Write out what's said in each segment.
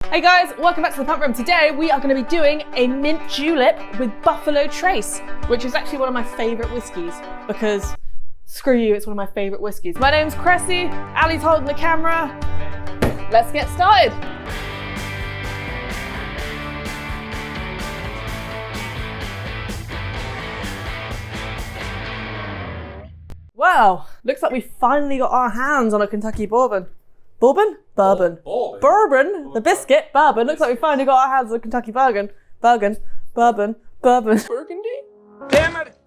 Hey guys, welcome back to the pump room. Today we are going to be doing a mint julep with Buffalo Trace, which is actually one of my favourite whiskies because, screw you, it's one of my favourite whiskies. My name's Cressy, Ali's holding the camera. Let's get started. Wow, looks like we finally got our hands on a Kentucky Bourbon. Bourbon? Bourbon. Bourbon. The biscuit. Bourbon. Looks like we finally got our hands on a Kentucky Bourbon. Bourbon. Burgundy? Damn it!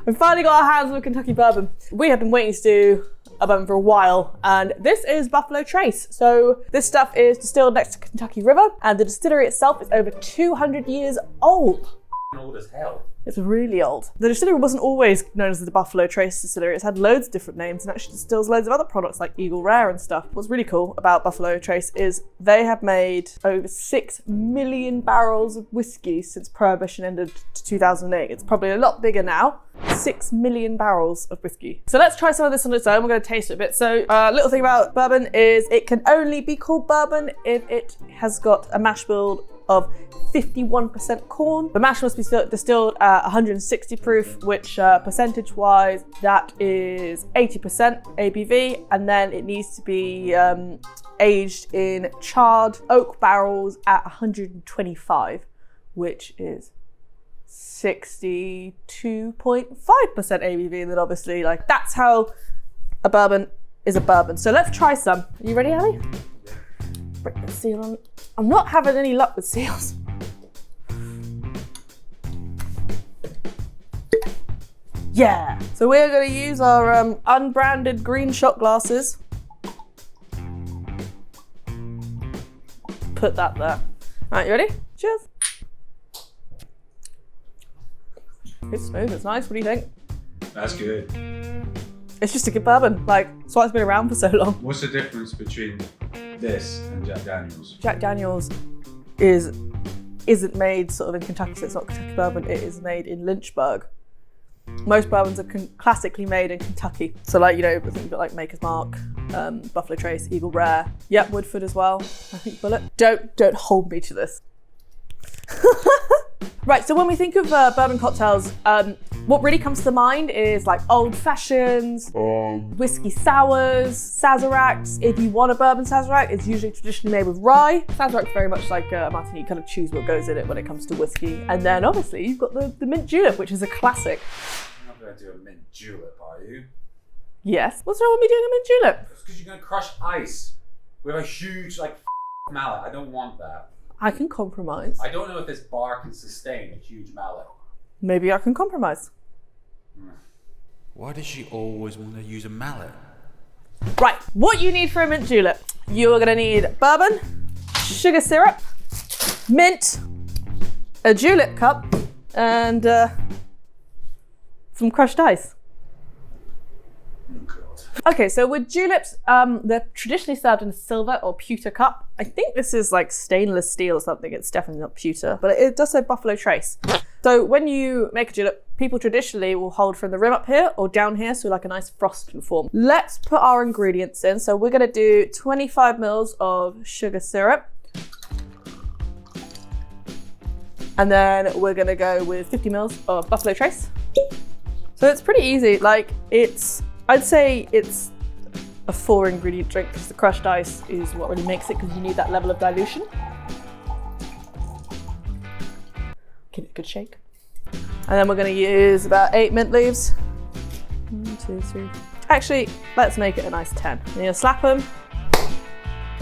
We finally got our hands on a Kentucky Bourbon. We have been waiting to do a bourbon for a while, and this is Buffalo Trace. So this stuff is distilled next to Kentucky River, and the distillery itself is over 200 years old. Old as hell. It's really old. The distillery wasn't always known as the Buffalo Trace Distillery. It's had loads of different names and actually distills loads of other products like Eagle Rare and stuff. What's really cool about Buffalo Trace is they have made over 6 million barrels of whiskey since Prohibition ended to 2008. It's probably a lot bigger now. 6 million barrels of whiskey. So let's try some of this on its own. We're going to taste it a bit. So little thing about bourbon is it can only be called bourbon if it has got a mash bill of 51% corn. The mash must be distilled at 160 proof, which percentage-wise, that is 80% ABV, and then it needs to be aged in charred oak barrels at 125, which is 62.5% ABV, and then obviously, like, that's how a bourbon is a bourbon. So let's try some. Are you ready, Ali? Break the seal on. I'm not having any luck with seals. Yeah. So we're going to use our unbranded green shot glasses. Put that there. Right, you ready? Cheers. It's smooth, it's nice. What do you think? That's good. It's just a good bourbon. Like, that's why it's been around for so long. What's the difference between this and Jack Daniels? Jack Daniels isn't made sort of in Kentucky, so it's not Kentucky bourbon. It is made in Lynchburg. Most bourbons are classically made in Kentucky. So, like, you know, I think you've got like Maker's Mark, Buffalo Trace, Eagle Rare. Yep, Woodford as well. I think Bullet. Don't hold me to this. Right, so when we think of bourbon cocktails, what really comes to mind is like old fashions, whiskey sours, sazeracs. If you want a bourbon sazerac, it's usually traditionally made with rye. Sazerac's very much like a martini. You kind of choose what goes in it when it comes to whiskey. And then obviously you've got the mint julep, which is a classic. You're not going to do a mint julep, are you? Yes. What's wrong with me doing a mint julep? It's because you're going to crush ice with a huge like mallet. I don't want that. I can compromise. I don't know if this bar can sustain a huge mallet. Maybe I can compromise. Why does she always want to use a mallet? Right, what you need for a mint julep. You are going to need bourbon, sugar syrup, mint, a julep cup, and some crushed ice. Okay, so with juleps, they're traditionally served in a silver or pewter cup. I think this is like stainless steel or something. It's definitely not pewter, but it does say Buffalo Trace. So when you make a julep, people traditionally will hold from the rim up here or down here, so like a nice frost can form. Let's put our ingredients in. So we're gonna do 25 mils of sugar syrup. And then we're gonna go with 50 mils of Buffalo Trace. So it's pretty easy. Like I'd say it's a 4 ingredient drink because the crushed ice is what really makes it because you need that level of dilution. Give it a good shake. And then we're going to use about 8 mint leaves. 1, 2, 3. Actually, let's make it a nice 10. And you'll slap them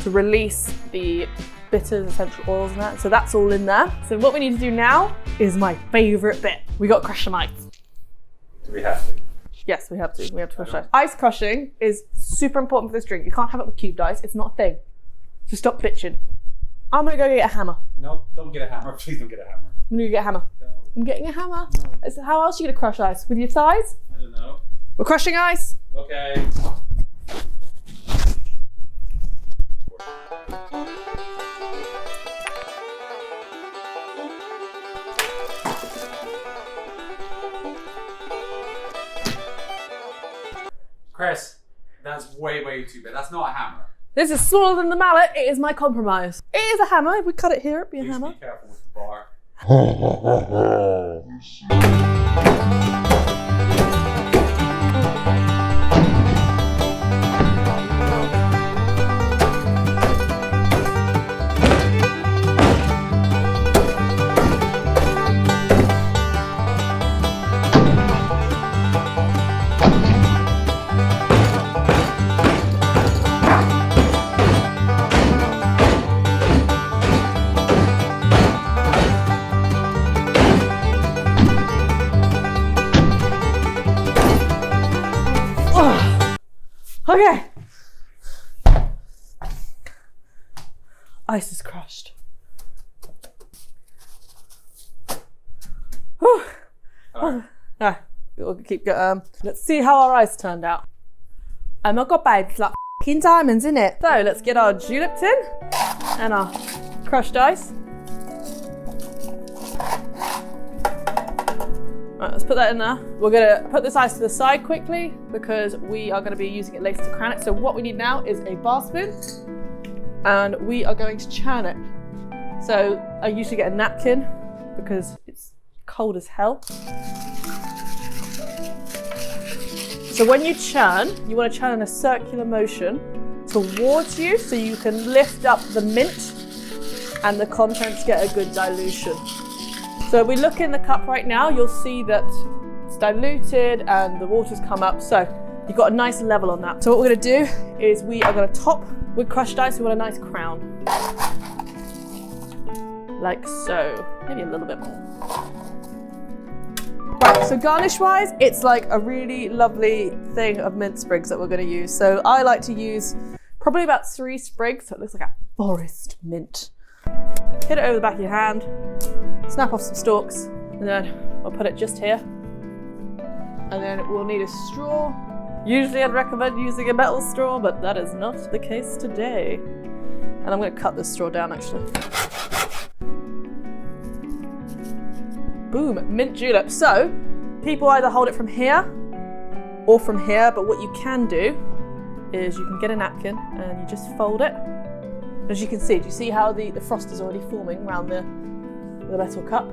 to release the bitters, essential oils and that. So that's all in there. So what we need to do now is my favourite bit. We got to crush some ice. Do we have to? Yes, we have to. We have to crush ice. Ice crushing is super important for this drink. You can't have it with cubed ice. It's not a thing. So stop bitching. I'm going to go get a hammer. No, don't get a hammer. Please don't get a hammer. I'm going to get a hammer. No. I'm getting a hammer. No. How else are you going to crush ice? With your thighs? I don't know. We're crushing ice. Okay. Cress, that's way too big. That's not a hammer. This is smaller than the mallet. It is my compromise. It is a hammer. If we cut it here, it'd be a Please hammer. be careful with the bar. Okay. Ice is crushed. Whew. Ah, we'll keep going. Let's see how our ice turned out. Oh my god, babe, it's like f***ing diamonds, isn't it? So let's get our julep tin and our crushed ice. Right, let's put that in there. We're gonna put this ice to the side quickly because we are gonna be using it later to crown it. So what we need now is a bar spoon and we are going to churn it. So I usually get a napkin because it's cold as hell. So when you churn, you want to churn in a circular motion towards you so you can lift up the mint and the contents get a good dilution. So if we look in the cup right now, you'll see that it's diluted and the water's come up. So you've got a nice level on that. So what we're going to do is we are going to top with crushed ice. We want a nice crown. Like so. Maybe a little bit more. Right, so garnish wise, it's like a really lovely thing of mint sprigs that we're going to use. So I like to use probably about 3 sprigs, so it looks like a forest mint. Hit it over the back of your hand, snap off some stalks, and then we'll put it just here. And then we'll need a straw. Usually I'd recommend using a metal straw, but that is not the case today. And I'm going to cut this straw down actually. Boom, mint julep. So people either hold it from here or from here, but what you can do is you can get a napkin and you just fold it. As you can see, do you see how the frost is already forming around the metal cup?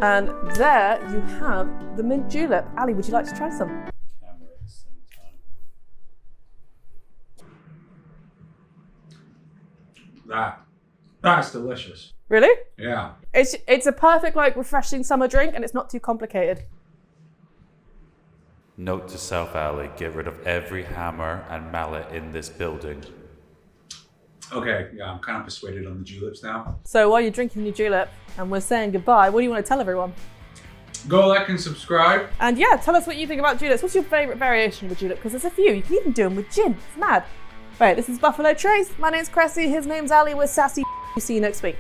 And there you have the mint julep. Ali, would you like to try some? Camera at the same time. That's delicious. Really? Yeah. It's a perfect, like, refreshing summer drink, and it's not too complicated. Note to self, Ali, get rid of every hammer and mallet in this building. Okay, yeah, I'm kind of persuaded on the juleps now. So while you're drinking your julep and we're saying goodbye, what do you want to tell everyone? Go like and subscribe. And yeah, tell us what you think about juleps. What's your favourite variation of a julep? Because there's a few. You can even do them with gin. It's mad. Right, this is Buffalo Trace. My name's Cressy. His name's Ali. We're sassy. See you next week.